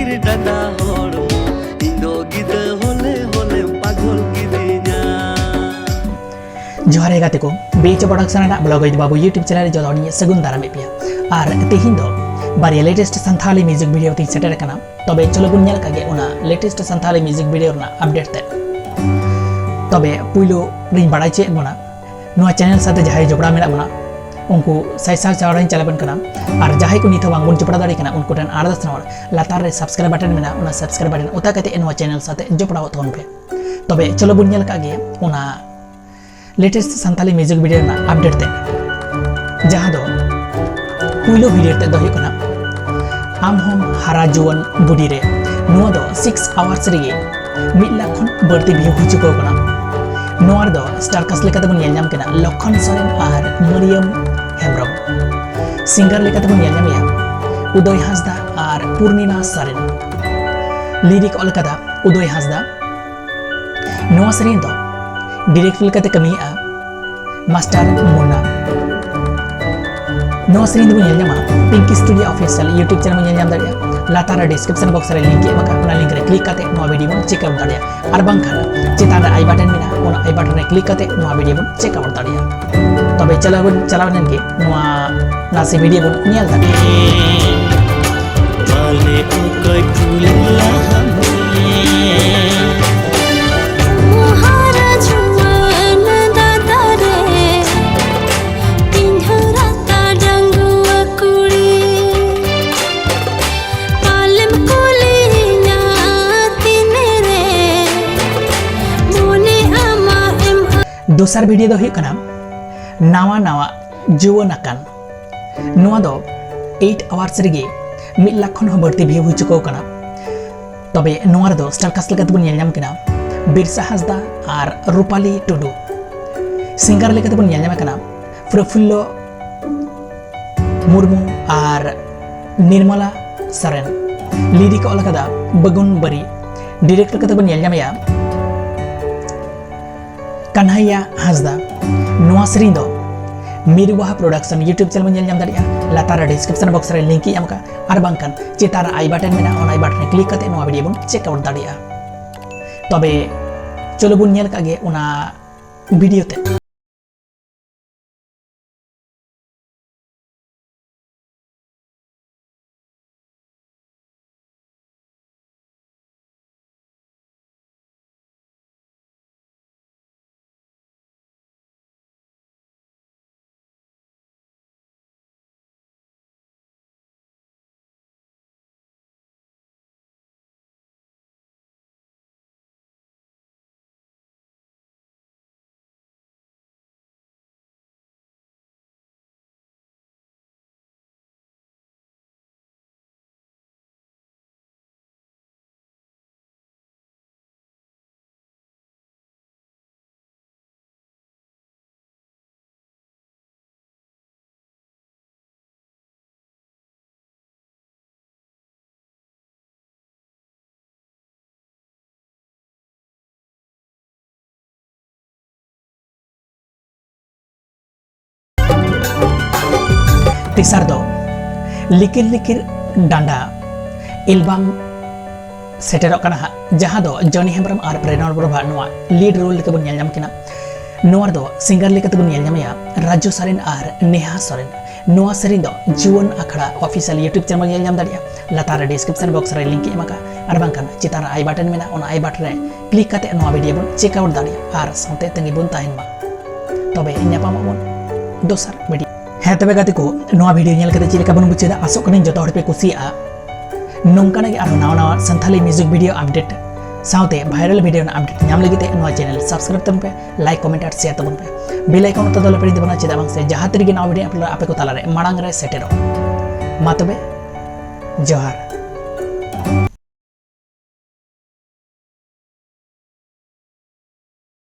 Likir Danda hormo indo gida hole hole pagol gidinya. Johar gate ko BHOproduction na blog id babu YouTube channel jo doni sagun daram epia ar tehin do bari latest Santali music video ti setter kana tobe cholo bun nyal kage ona latest Santali music video na update te tobe puilo ring badai che mona noa channel sate jahai jopra mena mona उनको साइसार चावड़ा चलाबन कना और जहां को निथ बांगबन चपड़ा दाड़ी कना उनको ton आरदस नवर लातार रे सब्सक्राइब बटन मेना उना सब्सक्राइब बटन उता कते एनवा चैनल साथे जपड़ा होतन पे तबे चलो बुन नेल कागे उना लेटेस्ट संताली म्यूजिक वीडियो ना अपडेट ते जहां दो पुइलो वीडियो ते दो कना आम हम हारा जुवन बुडीरे नुआ दो 6 आवर्स रे 1 लाख खन बर्ती व्यू हो चुको कना नुआ दो स्टार कास्ट लेका तबन येल जाम कना लखन सोरेन और मरियम हेम्ब्रम सिंगर लेका तबन येल जाम या उदय हांसदा और पूर्णिमा सोरेन लिरिक अलकदा उदय हांसदा नुआ सेरेन दो डायरेक्ट लेका ते कमी आ मास्टर मुन्ना नुआ सेरेन दबन येल जामा Pinky studio official YouTube channel में येल जाम दाड़िया लातार डिस्क्रिप्शन बॉक्स रे लिंक एमा का लिंक रे क्लिक करते नुआ वीडियो बन चेक आउट दाड़िया और बांखान चेतान आई बटन मेना ओना आई बटन रे क्लिक करते नुआ वीडियो बन चेक आउट दाड़िया तबे चलावन के नुआ नासे वीडियो बन नेल दाड़िया माले ओकय फुलला हरा जुवन दादा रे तिन्हरा ता डंगुआ कुड़ी पालम कुलिना तिने रे मोने आमा एम दोसर वीडियो दो हुई कना नावा नावा जुवन अकान नुआ दो 8 आवर्स रे 1 लाख खन बढ़ती व्यू हो चुको कना तबे नुआ दो स्टार कास्ट लेका तबन येल जाम कना बिरसा हांसदा और रूपाली टुडू सिंगर लेका तबन येल जाम कना प्रफुल्लो मुर्मू और निर्मला सोरेन लिरिक अलकदा बगुन बरी डायरेक्ट लेका तबन येल जाम या कन्हैया हांसदा नुआ सेरेन दो BHOproduction YouTube चैनल में येल जाम दाड़िया लातार डिस्क्रिप्शन बॉक्स रे लिंक एम का और बांखान चेतार आई बटन मेना ओना आई बटन क्लिक करते नुआ वीडियो बन चेक आउट दाड़िया तबे चलो बुन नेल कागे ओना वीडियो ते तीसर दो लिकिर लिकिर डांडा एल्बम सेटर जहां दो जॉनी हेम्ब्रम और प्रेरणा प्रभा नुआ लीड रोल लेके बन येल जाम किना नुआ दो सिंगर लेके बन येल जामया राजू सोरेन और नेहा सोरेन नुआ सेरेन दो जुवन अखड़ा ऑफिशियल यूट्यूब चैनल में येल जाम दाड़िया लातार डिस्क्रिप्शन बॉक्स रे लिंक एमा का और बांखान चितार आई बटन मेना ओना आई बटन रे क्लिक करते नुआ वीडियो बन चेक आउट दाड़िया और साथे तंगी बन ताहेन मा तबे ᱧᱟᱯᱟᱢ ᱟᱵᱚᱱ दोसर वीडियो हाँ तबे गाते को नवा वीडियो नेल कते चिलेका बन बुझेदा आसो कने जतो हड़ पे कुसिया नोंकाना गे आरो नावा नावा संथाली म्यूजिक वीडियो अपडेट साउते वायरल वीडियो ना अपडेट नाम लगिते नवा चैनल सब्सक्राइब तबन पे लाइक कमेंट और शेयर तबन पे बेल आइकन तो दले पे दबना चेदा बांग से जहां तरीके नवा वीडियो अपलोड आपे को ताला रे माड़ांग रे सेटेरो मा तबे जोहार।